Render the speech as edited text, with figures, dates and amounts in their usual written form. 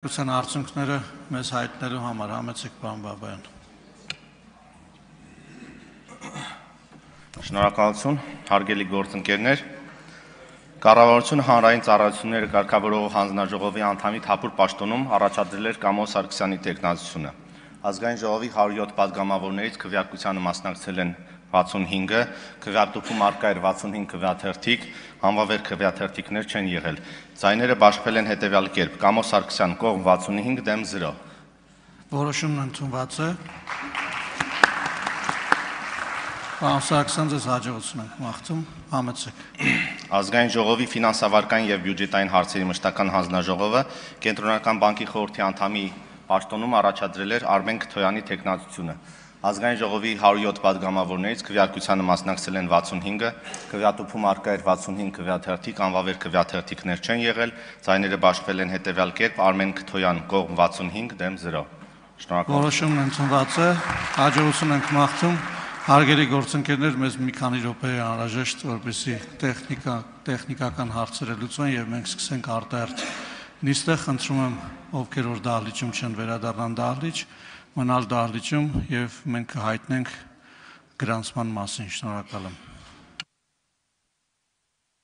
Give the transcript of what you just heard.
Ուսան արդյունքները մեզ հայտնելու համար համեցեք պարոն Բաբայան։ Շնորհակալություն, հարգելի գործընկերներ։ Կառավարությունը հանրային ծառայությունները կարգավորող հանձնաժողովի անդամի Թափուր պաշտոնում առաջադրել էր Կամո Սարգսյանի տեխնացությունը։ Ազգային ժողովի 107 падգամավորներից քվեարկությանը մասնակցել են 65-ը, քվեատուփում արկա էր 65 քվեաթերթիկ, անվավեր քվեաթերթիկներ չեն եղել։ Ձայները բաշխվել են հետևյալ կերպ. Կամո Սարգսյան կողմ 65 դեմ 0։ Որոշումն ընդունված է։ Պարոն Սարգսյան, ձեզ հաջողություն ենք մաղթում, համեցեք։ Ազգային ժողովի ֆինանսավարական եւ բյուջետային հարցերի մշտական հանձնաժողովը Կենտրոնական բանկի խորհրդի անդամի պաշտոնում առաջադրել էր Արմեն Քթոյանի տեխնացությունը։ Ազգային ժողովի 107 падգամավորներից քվեարկությանը մասնակցել են 65-ը, քվեատուփում արկա էր 65 քվեաթերթիկ, անվավեր քվեաթերթիկներ չեն եղել, ձայները բաշխվել են հետևյալ կերպ. Արմեն Քթոյան կողմ 65 դեմ 0։ Շնորհակալություն։ Որոշումն ընդունված է, հաջողություն ենք մաղթում։ Հարգելի գործընկերներ, մեզ մի քանի րոպե է անհրաժեշտ, որպեսզի տեխնիկական հարցերը լուծվեն եւ մենք սկսենք արտահերթ նիստը։ Խնդրում եմ, ովքեր որ դահլիճում չեն, վերադառնան դահլիճ, մնալ դահլիճում եւ մենք կհայտնենք գրանցման մասին։ Շնորհակալ եմ։